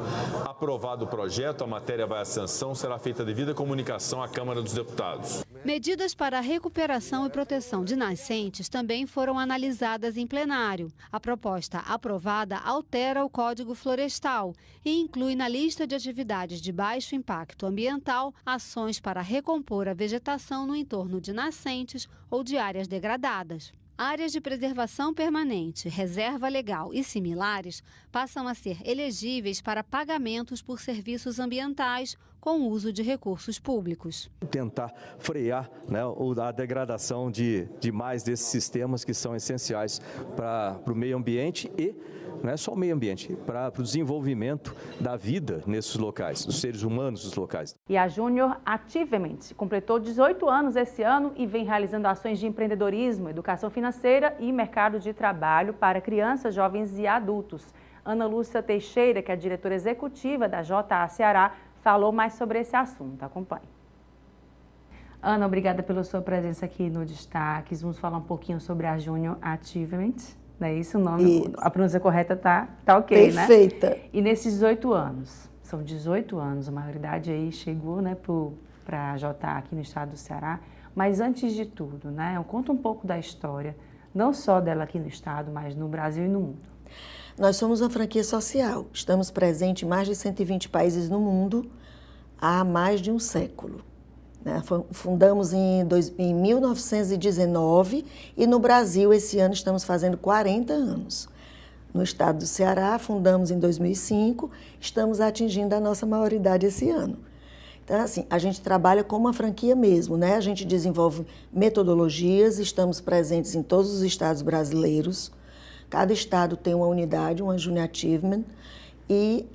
Aprovado o projeto, a matéria vai à sanção, será feita a devida comunicação à Câmara dos Deputados. Medidas para a recuperação e proteção de nascentes também foram analisadas em plenário. A proposta aprovada altera o Código Florestal e inclui na lista de atividades de baixo impacto ambiental ações para recompor a vegetação no entorno de nascentes ou de áreas degradadas. Áreas de preservação permanente, reserva legal e similares passam a ser elegíveis para pagamentos por serviços ambientais com o uso de recursos públicos. Tentar frear, né, a degradação de mais desses sistemas que são essenciais para o meio ambiente e não é só o meio ambiente, para o desenvolvimento da vida nesses locais, dos seres humanos dos locais. E a Junior Achievement completou 18 anos esse ano e vem realizando ações de empreendedorismo, educação financeira e mercado de trabalho para crianças, jovens e adultos. Ana Lúcia Teixeira, que é a diretora executiva da JA Ceará, falou mais sobre esse assunto. Acompanhe. Ana, obrigada pela sua presença aqui no Destaques. Vamos falar um pouquinho sobre a Junior Achievement. Não é isso o nome? Isso. A pronúncia correta tá ok, perfeita, né? E nesses 18 anos, são 18 anos, a maioridade aí chegou, né, para a JA aqui no estado do Ceará. Mas antes de tudo, né, conta um pouco da história, não só dela aqui no estado, mas no Brasil e no mundo. Nós somos uma franquia social, estamos presentes em mais de 120 países no mundo há mais de um século. Fundamos em 1919 e no Brasil esse ano estamos fazendo 40 anos. No estado do Ceará fundamos em 2005, estamos atingindo a nossa maioridade esse ano. Então assim, a gente trabalha como uma franquia mesmo, né? A gente desenvolve metodologias, estamos presentes em todos os estados brasileiros. Cada estado tem uma unidade, uma Junior Achievement e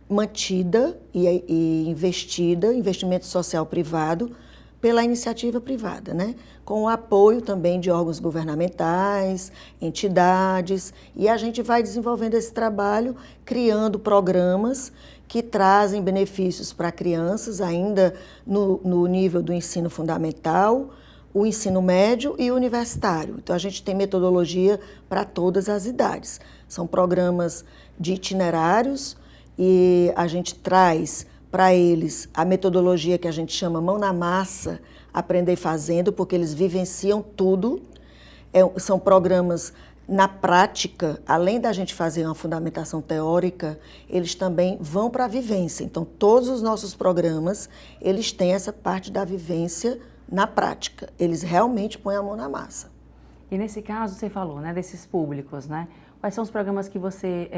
mantida e investida, investimento social privado, pela iniciativa privada, né? Com o apoio também de órgãos governamentais, entidades, e a gente vai desenvolvendo esse trabalho, criando programas que trazem benefícios para crianças, ainda no nível do ensino fundamental, o ensino médio e universitário. Então, a gente tem metodologia para todas as idades. São programas de itinerários e a gente traz para eles a metodologia que a gente chama mão na massa, aprender fazendo, porque eles vivenciam tudo. São programas na prática, além da gente fazer uma fundamentação teórica, eles também vão para a vivência. Então, todos os nossos programas, eles têm essa parte da vivência na prática. Eles realmente põem a mão na massa. E nesse caso, você falou, né, desses públicos, né? Quais são os programas que você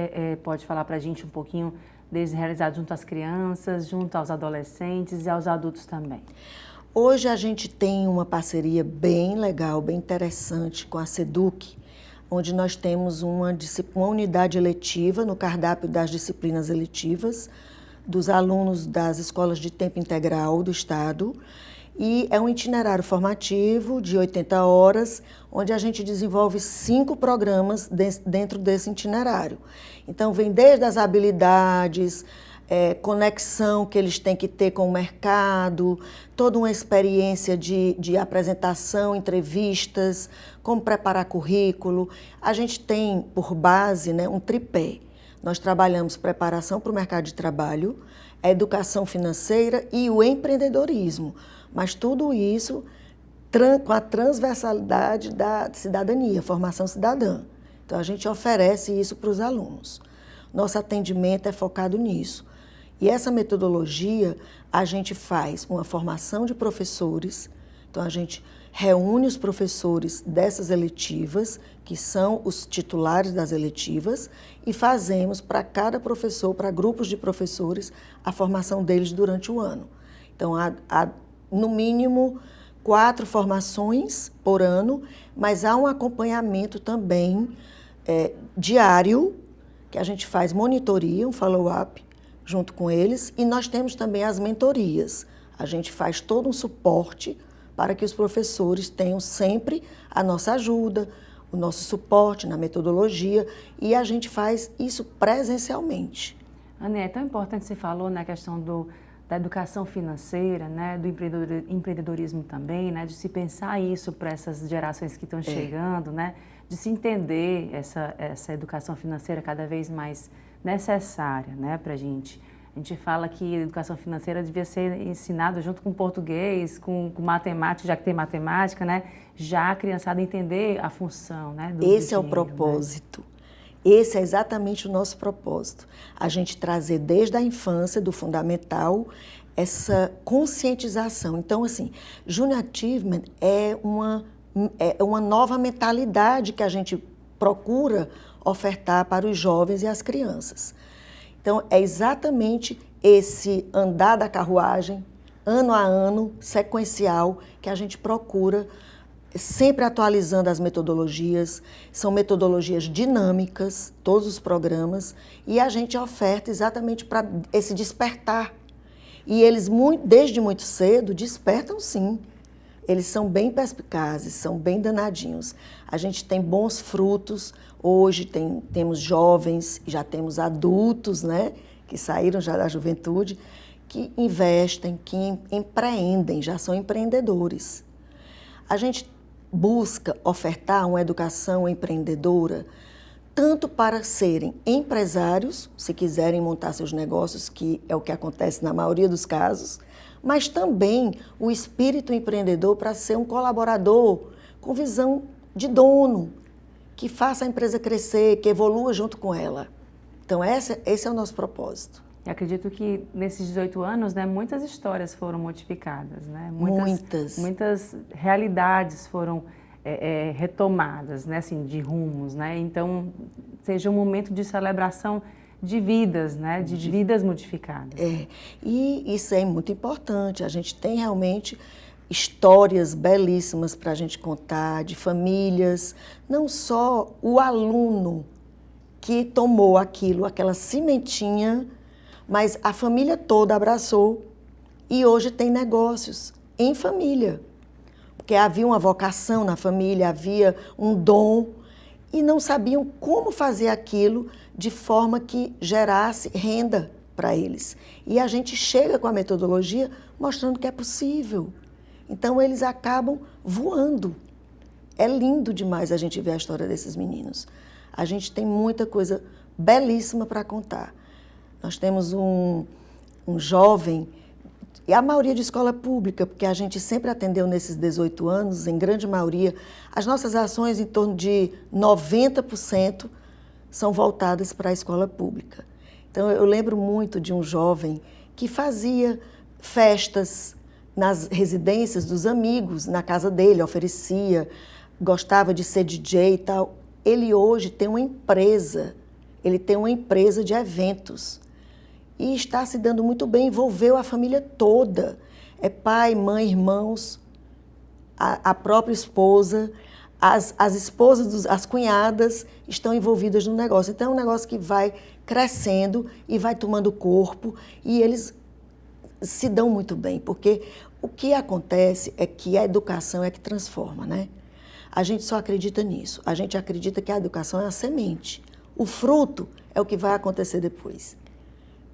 pode falar para a gente um pouquinho deles realizados junto às crianças, junto aos adolescentes e aos adultos também? Hoje a gente tem uma parceria bem legal, bem interessante com a SEDUC, onde nós temos uma unidade eletiva no cardápio das disciplinas eletivas dos alunos das escolas de tempo integral do Estado. E é um itinerário formativo de 80 horas, onde a gente desenvolve 5 programas dentro desse itinerário. Então, vem desde as habilidades, conexão que eles têm que ter com o mercado, toda uma experiência de apresentação, entrevistas, como preparar currículo. A gente tem por base, né, um tripé. Nós trabalhamos preparação para o mercado de trabalho, a educação financeira e o empreendedorismo. Mas tudo isso com a transversalidade da cidadania, formação cidadã. Então, a gente oferece isso para os alunos. Nosso atendimento é focado nisso. E essa metodologia, a gente faz uma formação de professores, então a gente reúne os professores dessas eletivas, que são os titulares das eletivas, e fazemos para cada professor, para grupos de professores, a formação deles durante o ano. Então, há no mínimo 4 formações por ano, mas há um acompanhamento também diário, que a gente faz monitoria, um follow-up, junto com eles, e nós temos também as mentorias. A gente faz todo um suporte para que os professores tenham sempre a nossa ajuda, o nosso suporte na metodologia, e a gente faz isso presencialmente. Ana, é tão importante, você falou na questão da educação financeira, né, do empreendedorismo também, né, de se pensar isso para essas gerações que estão chegando, né, de se entender essa educação financeira cada vez mais necessária, né, para a gente. A gente fala que a educação financeira devia ser ensinada junto com português, com matemática, já que tem matemática, né, já a criançada entender a função, né, do Esse é o dinheiro, propósito. Né? Esse é exatamente o nosso propósito. A gente trazer desde a infância, do fundamental, essa conscientização. Então, assim, Junior Achievement é uma nova mentalidade que a gente procura ofertar para os jovens e as crianças. Então, é exatamente esse andar da carruagem, ano a ano, sequencial, que a gente procura, sempre atualizando as metodologias. São metodologias dinâmicas, todos os programas, e a gente oferta exatamente para esse despertar. E eles, desde muito cedo, despertam sim. Eles são bem perspicazes, são bem danadinhos. A gente tem bons frutos. Hoje temos jovens, já temos adultos, né, que saíram já da juventude, que investem, que empreendem, já são empreendedores. A gente busca ofertar uma educação empreendedora, tanto para serem empresários, se quiserem montar seus negócios, que é o que acontece na maioria dos casos, mas também o espírito empreendedor para ser um colaborador com visão de dono, que faça a empresa crescer, que evolua junto com ela. Então, esse é o nosso propósito. Eu acredito que nesses 18 anos, né, muitas histórias foram modificadas, né? Muitas realidades foram retomadas, né, assim, de rumos, né? Então, seja um momento de celebração de vidas, né, de vidas modificadas. E isso é muito importante. A gente tem realmente histórias belíssimas para a gente contar, de famílias, não só o aluno que tomou aquela cimentinha, mas a família toda abraçou e hoje tem negócios em família. Porque havia uma vocação na família, havia um dom e não sabiam como fazer aquilo de forma que gerasse renda para eles. E a gente chega com a metodologia mostrando que é possível. Então, eles acabam voando. É lindo demais a gente ver a história desses meninos. A gente tem muita coisa belíssima para contar. Nós temos um jovem, e a maioria de escola pública, porque a gente sempre atendeu nesses 18 anos, em grande maioria, as nossas ações, em torno de 90%, são voltadas para a escola pública. Então, eu lembro muito de um jovem que fazia festas nas residências dos amigos, na casa dele, oferecia, gostava de ser DJ e tal. Ele hoje tem uma empresa, de eventos e está se dando muito bem, envolveu a família toda. É pai, mãe, irmãos, a própria esposa, as esposas, as cunhadas estão envolvidas no negócio. Então é um negócio que vai crescendo e vai tomando corpo e eles se dão muito bem, porque o que acontece é que a educação é que transforma, né? A gente só acredita nisso. A gente acredita que a educação é a semente. O fruto é o que vai acontecer depois.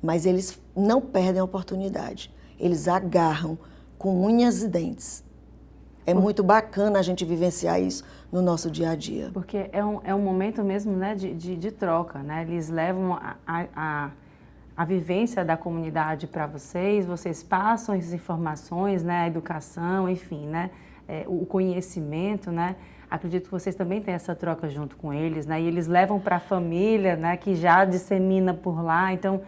Mas eles não perdem a oportunidade. Eles agarram com unhas e dentes. É muito bacana a gente vivenciar isso no nosso dia a dia. Porque é um momento mesmo, né, de troca, né? Eles levam a vivência da comunidade para vocês, vocês passam as informações, né, a educação, enfim, né, o conhecimento, né? Acredito que vocês também têm essa troca junto com eles, né? E eles levam para a família, né, que já dissemina por lá. Então,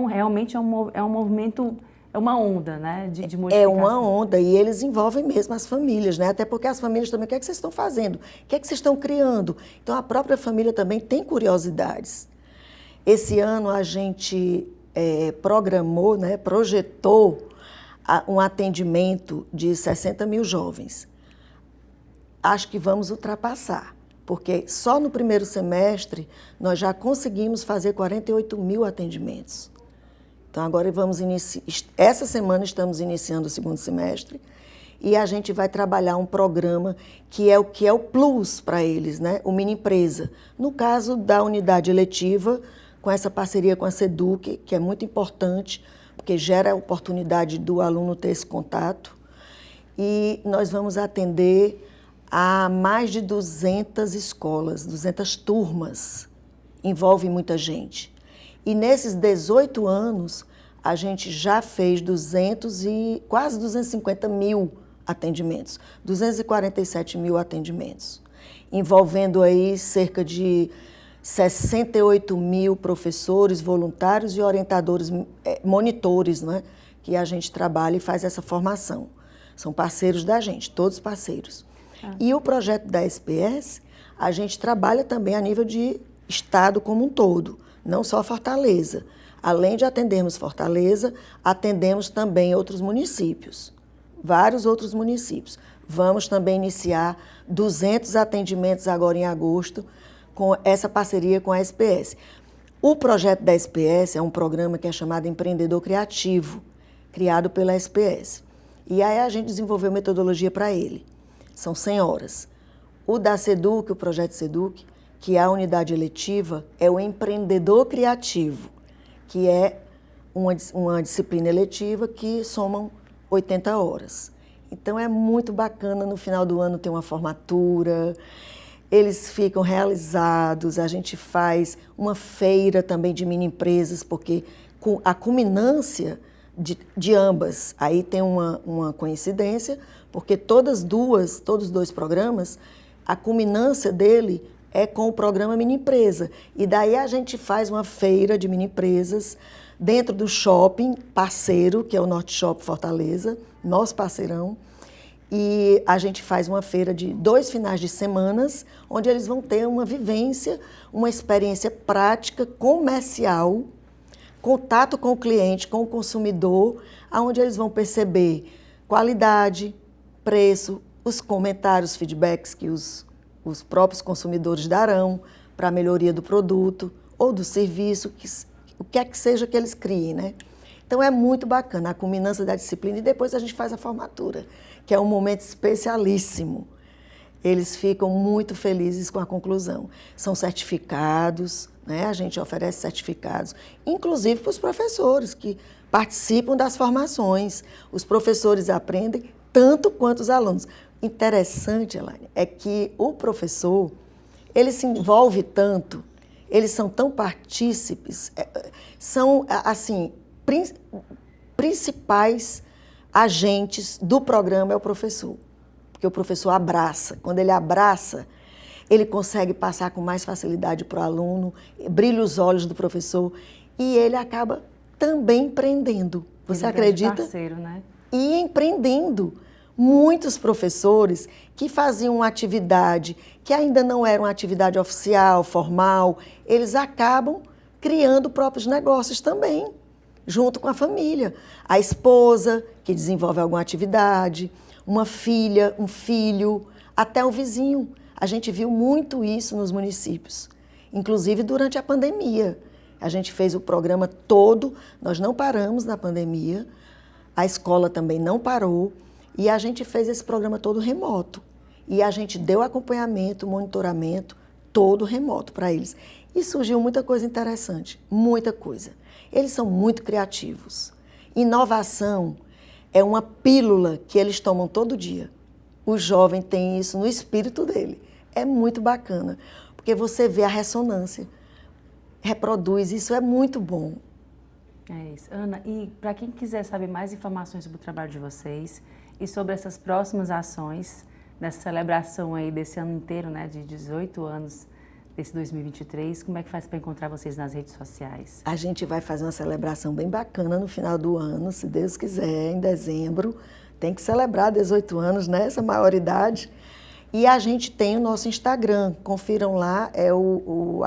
realmente é um movimento, é uma onda, né, de modificação. É uma onda e eles envolvem mesmo as famílias, né? Até porque as famílias também, o que é que vocês estão fazendo? O que é que vocês estão criando? Então, a própria família também tem curiosidades. Esse ano a gente programou, né, projetou um atendimento de 60 mil jovens. Acho que vamos ultrapassar, porque só no primeiro semestre nós já conseguimos fazer 48 mil atendimentos. Então agora vamos iniciar, essa semana estamos iniciando o segundo semestre e a gente vai trabalhar um programa que é o plus para eles, né? O Mini Empresa. No caso da unidade eletiva, com essa parceria com a SEDUC, que é muito importante, porque gera a oportunidade do aluno ter esse contato. E nós vamos atender a mais de 200 escolas, 200 turmas. Envolve muita gente. E nesses 18 anos, a gente já fez quase 250 mil atendimentos, 247 mil atendimentos, envolvendo aí cerca de 68 mil professores, voluntários e orientadores, monitores, né, que a gente trabalha e faz essa formação. São parceiros da gente, todos parceiros. E o projeto da SPS, a gente trabalha também a nível de estado como um todo, não só Fortaleza. Além de atendermos Fortaleza, atendemos também outros municípios, vários outros municípios. Vamos também iniciar 200 atendimentos agora em agosto, com essa parceria com a SPS. O projeto da SPS é um programa que é chamado Empreendedor Criativo, criado pela SPS. E aí a gente desenvolveu metodologia para ele. São 100 horas. O da SEDUC, o projeto SEDUC, que é a unidade eletiva, é o Empreendedor Criativo, que é uma disciplina eletiva que somam 80 horas. Então é muito bacana, no final do ano tem uma formatura, eles ficam realizados, a gente faz uma feira também de mini empresas, porque a culminância de ambas, aí tem uma coincidência, porque todos os dois programas, a culminância dele é com o programa Mini Empresa. E daí a gente faz uma feira de mini empresas dentro do shopping parceiro, que é o Norte Shop Fortaleza, nosso parceirão. E a gente faz uma feira de 2 finais de semanas, onde eles vão ter uma vivência, uma experiência prática, comercial, contato com o cliente, com o consumidor, onde eles vão perceber qualidade, preço, os comentários, feedbacks que os próprios consumidores darão para a melhoria do produto ou do serviço, o que é que seja que eles criem, né? Então é muito bacana a culminância da disciplina e depois a gente faz a formatura, que é um momento especialíssimo. Eles ficam muito felizes com a conclusão. São certificados, né? A gente oferece certificados, inclusive para os professores que participam das formações. Os professores aprendem tanto quanto os alunos. Interessante, Elaine, é que o professor, ele se envolve tanto, eles são tão partícipes, são, assim, principais agentes do programa é o professor, porque o professor abraça. Quando ele abraça, ele consegue passar com mais facilidade para o aluno, brilha os olhos do professor e ele acaba também empreendendo. Você acredita? Parceiro, né? E empreendendo. Muitos professores que faziam uma atividade que ainda não era uma atividade oficial, formal, eles acabam criando próprios negócios também. junto com a família. A esposa, que desenvolve alguma atividade, uma filha, um filho, até o vizinho. A gente viu muito isso nos municípios, inclusive durante a pandemia. A gente fez o programa todo, nós não paramos na pandemia, a escola também não parou, e a gente fez esse programa todo remoto. E a gente deu acompanhamento, monitoramento, todo remoto para eles. E surgiu muita coisa interessante, muita coisa. Eles são muito criativos. Inovação é uma pílula que eles tomam todo dia. O jovem tem isso no espírito dele. É muito bacana, porque você vê a ressonância, reproduz, isso é muito bom. É isso. Ana, e para quem quiser saber mais informações sobre o trabalho de vocês e sobre essas próximas ações, nessa celebração aí desse ano inteiro, né, de 18 anos desse 2023, como é que faz para encontrar vocês nas redes sociais? A gente vai fazer uma celebração bem bacana no final do ano, se Deus quiser, em dezembro. Tem que celebrar 18 anos, né, essa maioridade. E a gente tem o nosso Instagram, confiram lá, é o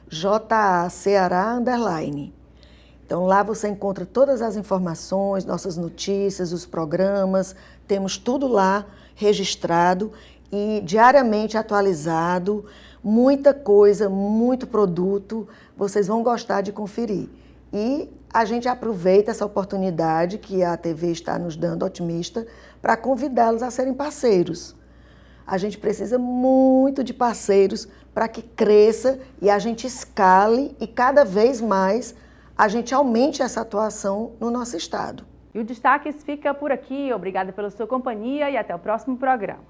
@JACeará_. Então lá você encontra todas as informações, nossas notícias, os programas, temos tudo lá registrado e diariamente atualizado, muita coisa, muito produto, vocês vão gostar de conferir. E a gente aproveita essa oportunidade que a TV está nos dando, Otimista, para convidá-los a serem parceiros. A gente precisa muito de parceiros para que cresça e a gente escale e cada vez mais a gente aumente essa atuação no nosso estado. E o Destaques fica por aqui. Obrigada pela sua companhia e até o próximo programa.